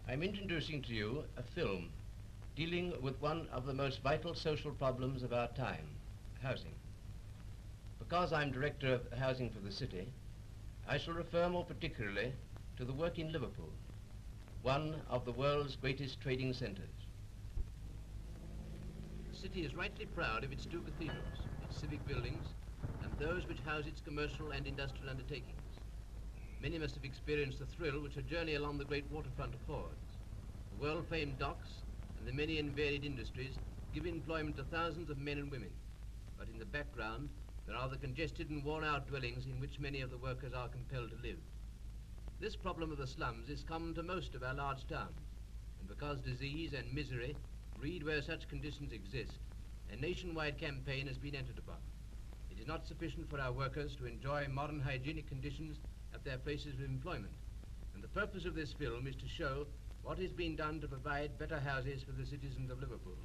I'm introducing to you a film dealing with one of the most vital social problems of our time, housing. Because I'm Director of Housing for the City, I shall refer more particularly to the work in Liverpool, one of the world's greatest trading centres. The city is rightly proud of its two cathedrals, its civic buildings, and those which house its commercial and industrial undertakings. Many must have experienced the thrill which a journey along the great waterfront affords. The world-famed docks and the many and varied industries give employment to thousands of men and women. But in the background, there are the congested and worn-out dwellings in which many of the workers are compelled to live. This problem of the slums is common to most of our large towns, and because disease and misery breed where such conditions exist, a nationwide campaign has been entered upon. It is not sufficient for our workers to enjoy modern hygienic conditions at their places of employment, and the purpose of this film is to show what is being done to provide better houses for the citizens of Liverpool.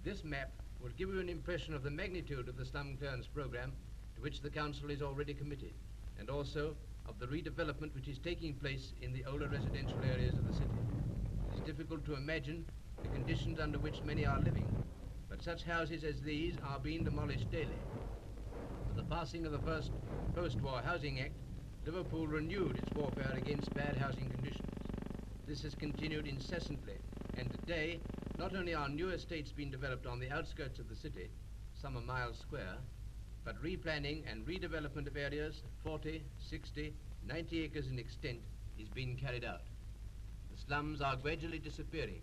This map will give you an impression of the magnitude of the slum clearance program to which the council is already committed, and also of the redevelopment which is taking place in the older residential areas of the city. It is difficult to imagine the conditions under which many are living, but such houses as these are being demolished daily. With the passing of the first Post-War Housing Act, Liverpool renewed its warfare against bad housing conditions. This has continued incessantly, and today, not only are new estates being developed on the outskirts of the city, some a mile square, but replanning and redevelopment of areas 40, 60, 90 acres in extent is being carried out. The slums are gradually disappearing,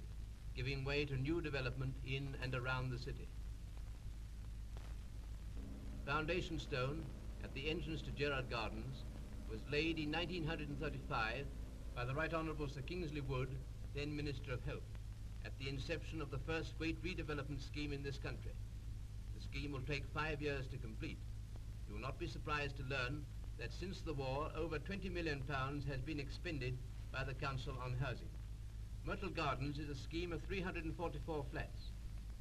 giving way to new development in and around the city. Foundation stone at the entrance to Gerrard Gardens was laid in 1935 by the Right Honourable Sir Kingsley Wood, then Minister of Health, at the inception of the first great redevelopment scheme in this country. The scheme will take 5 years to complete. You will not be surprised to learn that since the war, over £20 million has been expended by the Council on housing. Myrtle Gardens is a scheme of 344 flats,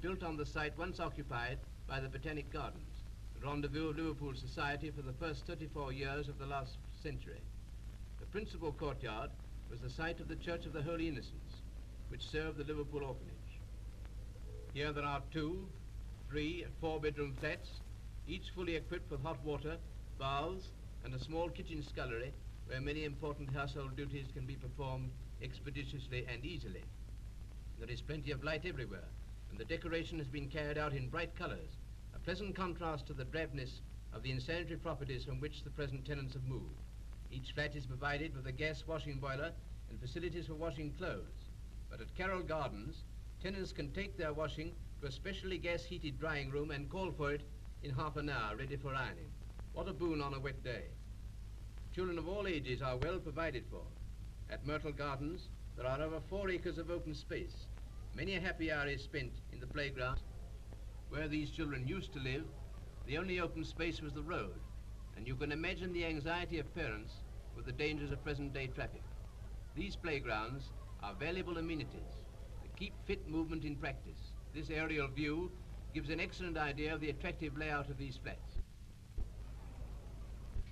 built on the site once occupied by the Botanic Gardens, the rendezvous of Liverpool society for the first 34 years of the last century. The principal courtyard was the site of the Church of the Holy Innocents, which served the Liverpool orphanage. Here there are 2, 3, and 4-bedroom flats, each fully equipped with hot water, baths, and a small kitchen scullery where many important household duties can be performed expeditiously and easily. There is plenty of light everywhere, and the decoration has been carried out in bright colors, a pleasant contrast to the drabness of the insanitary properties from which the present tenants have moved. Each flat is provided with a gas washing boiler and facilities for washing clothes. But at Carroll Gardens, tenants can take their washing to a specially gas-heated drying room and call for it in half an hour, ready for ironing. What a boon on a wet day. Children of all ages are well provided for. At Myrtle Gardens, there are over 4 acres of open space. Many a happy hour is spent in the playground. Where these children used to live, the only open space was the road, and you can imagine the anxiety of parents with the dangers of present-day traffic. These playgrounds are valuable amenities that keep fit movement in practice. This aerial view gives an excellent idea of the attractive layout of these flats.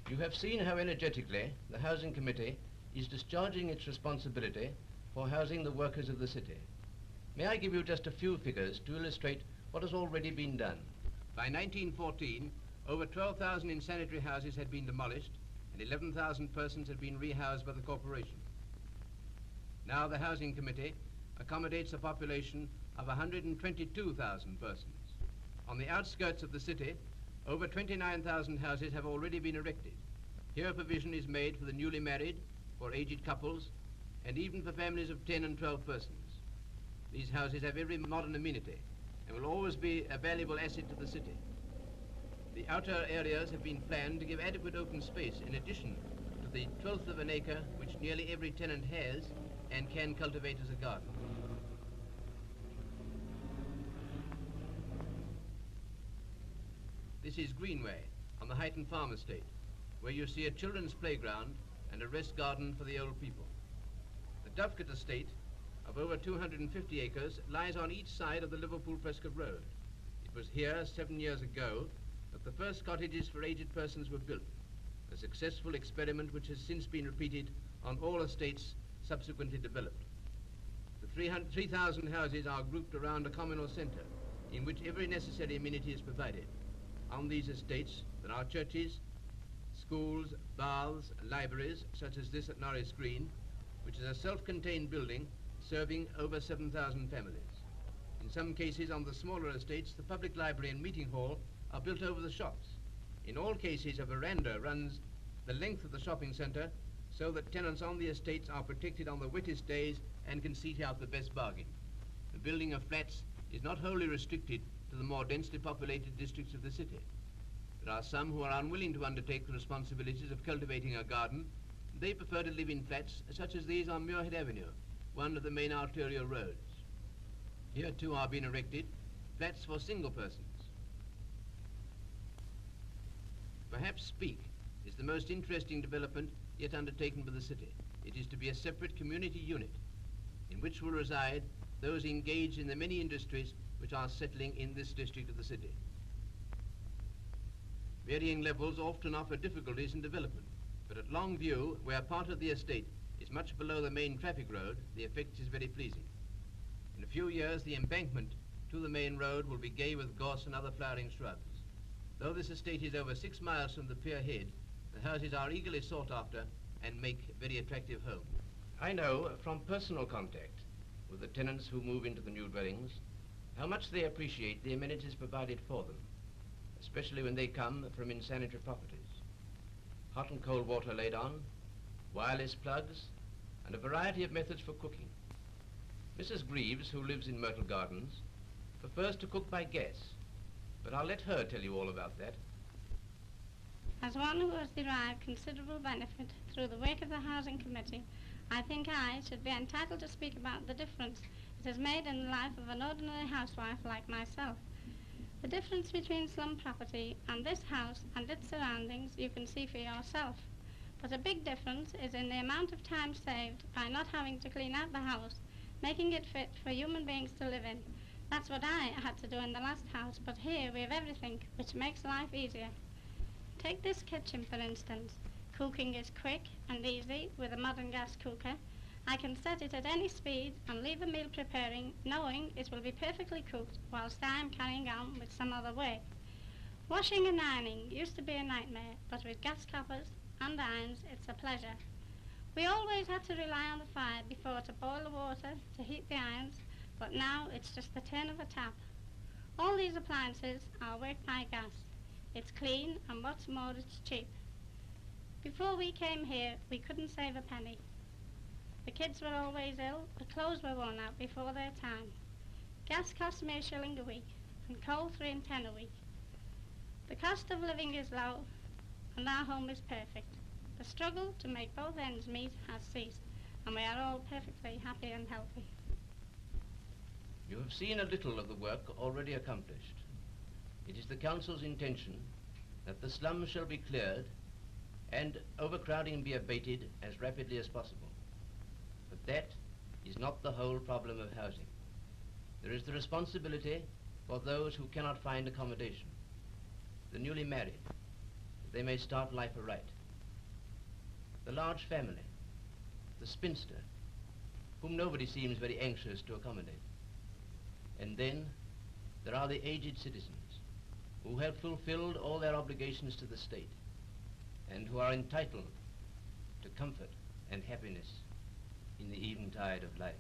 You have seen how energetically the Housing Committee is discharging its responsibility for housing the workers of the city. May I give you just a few figures to illustrate what has already been done? By 1914, over 12,000 insanitary houses had been demolished and 11,000 persons had been rehoused by the corporation. Now the Housing Committee accommodates a population of 122,000 persons. On the outskirts of the city, over 29,000 houses have already been erected. Here provision is made for the newly married, for aged couples, and even for families of 10 and 12 persons. These houses have every modern amenity and will always be a valuable asset to the city. The outer areas have been planned to give adequate open space in addition to the 1/12 of an acre which nearly every tenant has and can cultivate as a garden. This is Greenway on the Highton Farm Estate, where you see a children's playground and a rest garden for the old people. The Dovecote Estate, of over 250 acres, lies on each side of the Liverpool-Prescott Road. It was here 7 years ago that the first cottages for aged persons were built, a successful experiment which has since been repeated on all estates subsequently developed. The 3,000 houses are grouped around a communal centre in which every necessary amenity is provided. On these estates there are churches, schools, baths, libraries, such as this at Norris Green, which is a self-contained building serving over 7,000 families. In some cases on the smaller estates, the public library and meeting hall are built over the shops. In all cases, a veranda runs the length of the shopping centre so that tenants on the estates are protected on the wettest days and can seek out the best bargain. The building of flats is not wholly restricted to the more densely populated districts of the city. There are some who are unwilling to undertake the responsibilities of cultivating a garden. They prefer to live in flats such as these on Muirhead Avenue, one of the main arterial roads. Here too are being erected flats for single persons. Perhaps Speak is the most interesting development yet undertaken by the city. It is to be a separate community unit in which will reside those engaged in the many industries which are settling in this district of the city. Varying levels often offer difficulties in development, but at long view, where part of the estate is much below the main traffic road, the effect is very pleasing. In a few years, the embankment to the main road will be gay with gorse and other flowering shrubs. Though this estate is over 6 miles from the pier head, the houses are eagerly sought after and make very attractive homes. I know from personal contact with the tenants who move into the new dwellings how much they appreciate the amenities provided for them, especially when they come from insanitary properties. Hot and cold water laid on, wireless plugs, and a variety of methods for cooking. Mrs. Greaves, who lives in Myrtle Gardens, prefers to cook by gas, but I'll let her tell you all about that. As one who has derived considerable benefit through the work of the Housing Committee, I think I should be entitled to speak about the difference it has made in the life of an ordinary housewife like myself. The difference between slum property and this house and its surroundings you can see for yourself. But a big difference is in the amount of time saved by not having to clean out the house, making it fit for human beings to live in. That's what I had to do in the last house, but here we have everything, which makes life easier. Take this kitchen, for instance. Cooking is quick and easy with a modern gas cooker. I can set it at any speed and leave a meal preparing, knowing it will be perfectly cooked whilst I am carrying on with some other work. Washing and ironing used to be a nightmare, but with gas coppers and irons, it's a pleasure. We always had to rely on the fire before to boil the water to heat the irons, but now it's just the turn of a tap. All these appliances are worked by gas. It's clean, and what's more, it's cheap. Before we came here, we couldn't save a penny. The kids were always ill, the clothes were worn out before their time. Gas cost me £1 a week, and coal 3 and 10 a week. The cost of living is low, and our home is perfect. The struggle to make both ends meet has ceased, and we are all perfectly happy and healthy. You have seen a little of the work already accomplished. It is the Council's intention that the slums shall be cleared and overcrowding be abated as rapidly as possible. But that is not the whole problem of housing. There is the responsibility for those who cannot find accommodation, the newly married, that they may start life aright, the large family, the spinster, whom nobody seems very anxious to accommodate. And then there are the aged citizens who have fulfilled all their obligations to the state and who are entitled to comfort and happiness in the eventide of life.